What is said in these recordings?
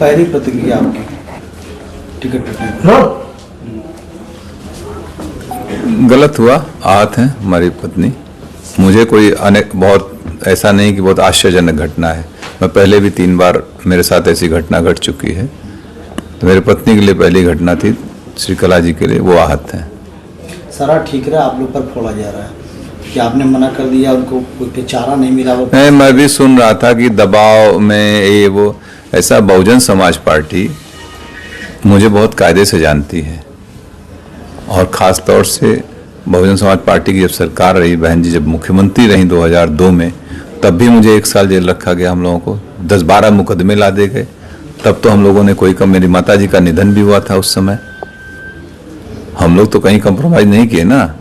पहली प्रतिक्रिया आपकी टिकट कटने पर? गलत हुआ, आहत है हमारी पत्नी। मुझे कोई बहुत ऐसा नहीं कि बहुत आश्चर्यजनक घटना है। मैं पहले भी 3 बार मेरे साथ ऐसी घटना घट चुकी है। तो मेरी पत्नी के लिए पहली घटना थी, श्री कला जी के लिए वो आहत हैं। सारा ठीक रहा, आप लोग पर फोड़ा जा रहा है कि आपने मना कर दिया, उनको कोई चारा नहीं मिला? वो नहीं, मैं भी सुन रहा था कि दबाव में ये वो ऐसा। बहुजन समाज पार्टी मुझे बहुत कायदे से जानती है और ख़ास तौर से बहुजन समाज पार्टी की जब सरकार रही, बहन जी जब मुख्यमंत्री रही 2002 में, तब भी मुझे 1 साल जेल रखा गया। हम लोगों को 10-12 मुकदमे ला दे गए। तब तो हम लोगों ने कोई कम, मेरी माता जी का निधन भी हुआ था उस समय। हम लोग तो कहीं कंप्रोमाइज़ नहीं किए ना।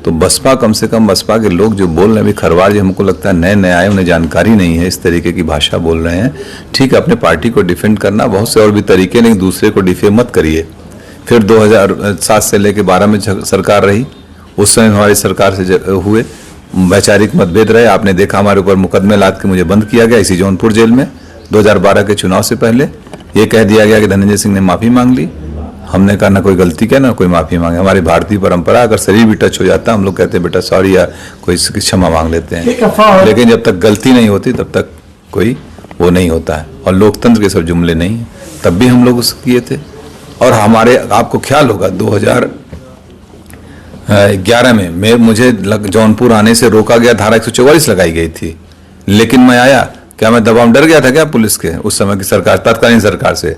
तो बसपा, कम से कम बसपा के लोग जो बोल रहे हैं, अभी खरवार जी हमको लगता है नए नए आए, उन्हें जानकारी नहीं है, इस तरीके की भाषा बोल रहे हैं। ठीक है, अपने पार्टी को डिफेंड करना बहुत से और भी तरीके, नहीं दूसरे को डिफेम मत करिए। फिर 2007 से लेकर 12 में सरकार रही, उस समय हमारी सरकार से हुए वैचारिक मतभेद रहे। आपने देखा हमारे ऊपर मुकदमे लाद के मुझे बंद किया गया इसी जौनपुर जेल में। 2012 के चुनाव से पहले ये कह दिया गया कि धनंजय सिंह ने माफ़ी मांग ली। हमने कहा ना कोई गलती क्या, ना कोई माफ़ी मांगे। हमारी भारतीय परंपरा, अगर शरीर भी टच हो जाता हम लोग कहते हैं बेटा सॉरी, या कोई क्षमा मांग लेते हैं। लेकिन जब तक गलती नहीं होती तब तक कोई वो नहीं होता है। और लोकतंत्र के सब जुमले नहीं है। तब भी हम लोग उसको किए थे। और हमारे, आपको ख्याल होगा 2011 में मुझे जौनपुर आने से रोका गया, धारा 144 लगाई गई थी। लेकिन मैं आया, क्या मैं दबाव डर गया था क्या पुलिस के उस समय की सरकार, तत्कालीन सरकार से?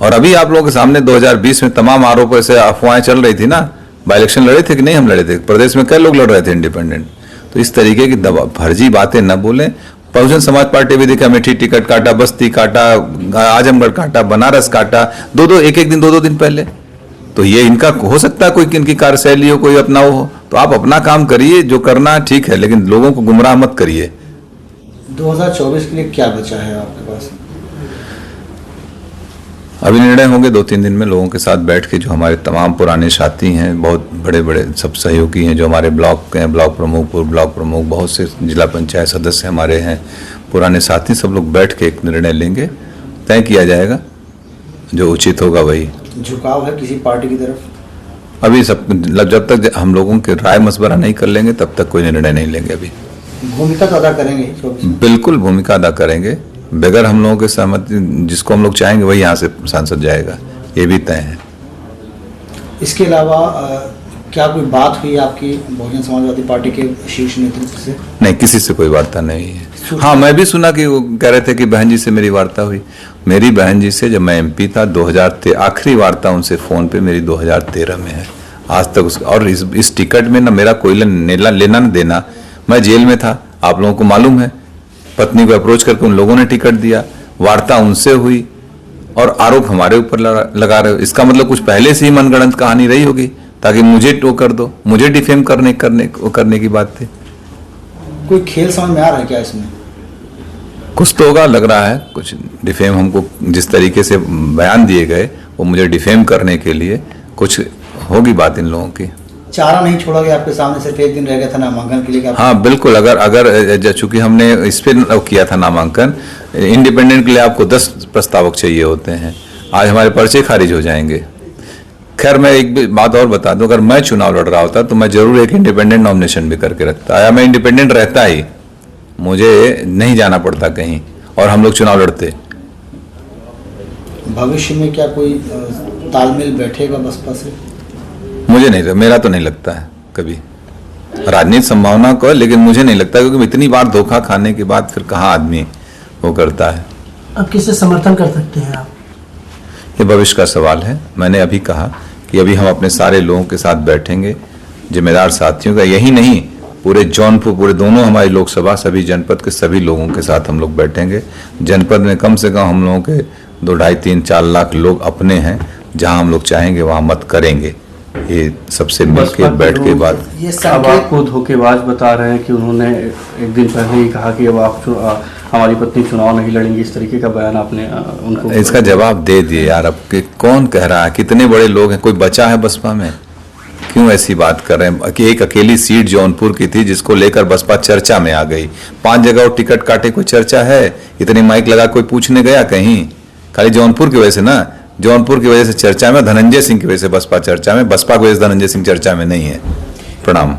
और अभी आप लोगों के सामने 2020 में तमाम आरोपों से अफवाहें चल रही थी ना। बाई इलेक्शन लड़े थे कि नहीं? हम लड़े थे। प्रदेश में कई लोग लड़ रहे थे इंडिपेंडेंट। तो इस तरीके की फर्जी बातें न बोलें। बहुजन समाज पार्टी भी देखा, अमेठी टिकट काटा, बस्ती काटा, आजमगढ़ काटा, बनारस काटा, एक दिन 2 दिन पहले। तो ये इनका हो सकता है कोई इनकी कार्यशैली हो, कोई अपना हो। तो आप अपना काम करिए, जो करना ठीक है, लेकिन लोगों को गुमराह मत करिए। 2024 के लिए क्या बचा है आपके पास? अभी निर्णय होंगे 2-3 दिन में लोगों के साथ बैठ के। जो हमारे तमाम पुराने साथी हैं, बहुत बड़े बड़े सब सहयोगी हैं, जो हमारे ब्लॉक के हैं, ब्लॉक प्रमुख, पूर्व ब्लॉक प्रमुख, बहुत से जिला पंचायत सदस्य हमारे हैं, पुराने साथी, सब लोग बैठ के एक निर्णय लेंगे। तय किया जाएगा, जो उचित होगा वही। झुकाव है किसी पार्टी की तरफ? अभी सब, जब तक हम लोगों के राय मशवरा नहीं कर लेंगे तब तक कोई निर्णय नहीं लेंगे। अभी भूमिका तो अदा करेंगे? बिल्कुल भूमिका अदा करेंगे। बगैर हम लोगों के सहमति, जिसको हम लोग चाहेंगे वही यहाँ से सांसद जाएगा, ये भी तय है। इसके अलावा क्या कोई बात हुई आपकी बहुजन समाजवादी पार्टी के शीर्ष नेतृत्व से? नहीं, किसी से कोई वार्ता नहीं है। हाँ, मैं भी सुना कि वो कह रहे थे कि बहन जी से मेरी वार्ता हुई। मेरी बहन जी से जब मैं MP था 2013, आखिरी वार्ता उनसे फ़ोन पे मेरी 2013 में है। आज तक उसका, और इस टिकट में ना मेरा कोई लेना न देना। मैं जेल में था, आप लोगों को मालूम है। पत्नी को अप्रोच करके उन लोगों ने टिकट दिया, वार्ता उनसे हुई, और आरोप हमारे ऊपर लगा रहे हो। इसका मतलब कुछ पहले से ही मनगढ़ंत कहानी रही होगी, ताकि मुझे टो कर दो, मुझे डिफेम करने की बात थी। कोई खेल समझ में आ रहा है क्या इसमें? कुछ तो होगा, लग रहा है कुछ डिफेम। हमको जिस तरीके से बयान दिए गए वो मुझे डिफेम करने के लिए, कुछ होगी बात इन लोगों की। चारा नहीं छोड़ा गया आपके सामने, सिर्फ 1 दिन रह गया था नामांकन के लिए? हाँ बिल्कुल। अगर चूंकि हमने इस पर किया था नामांकन, इंडिपेंडेंट के लिए आपको 10 प्रस्तावक चाहिए होते हैं। आज हमारे पर्चे खारिज हो जाएंगे। खैर, मैं एक बात और बता दूं, अगर मैं चुनाव लड़ रहा होता तो मैं जरूर एक इंडिपेंडेंट नॉमिनेशन भी करके रखता। या मैं इंडिपेंडेंट रहता ही, मुझे नहीं जाना पड़ता कहीं, और हम लोग चुनाव लड़ते। भविष्य में क्या कोई तालमेल बैठेगा बसपा से? मुझे नहीं, मेरा तो नहीं लगता है कभी। राजनीतिक संभावना को, लेकिन मुझे नहीं लगता, क्योंकि इतनी बार धोखा खाने के बाद फिर कहाँ आदमी वो करता है। अब किसे समर्थन कर सकते हैं आप? ये भविष्य का सवाल है। मैंने अभी कहा कि अभी हम अपने सारे लोगों के साथ बैठेंगे, जिम्मेदार साथियों का, यही नहीं पूरे जौनपुर, पूरे दोनों हमारी लोकसभा, सभी जनपद के सभी लोगों के साथ हम लोग बैठेंगे। जनपद में कम से कम हम लोगों के 2, 2.5, 3, 4 लाख लोग अपने हैं। जहां हम लोग चाहेंगे वहां मत करेंगे। ये सबसे मिलकर बैठ के बात। अब आपको धोखेबाज बता रहे हैं कि उन्होंने एक दिन पहले ही कहा कि अब आप हमारी पत्नी चुनाव नहीं लड़ेंगी, इस तरीके का बयान आपने उनको? इसका जवाब दे दिए यार। अब कौन कह रहा है? कितने बड़े लोग हैं, कोई बचा है बसपा में? क्यों ऐसी बात कर रहे हैं कि एक अकेली सीट जौनपुर की थी जिसको लेकर बसपा चर्चा में आ गई। 5 जगह और टिकट काटे, कोई चर्चा है? इतने माइक लगा कोई पूछने गया कहीं? खाली जौनपुर की वजह से ना, जौनपुर की वजह से चर्चा में, धनंजय सिंह की वजह से बसपा चर्चा में, बसपा की वजह से धनंजय सिंह चर्चा में नहीं है। प्रणाम।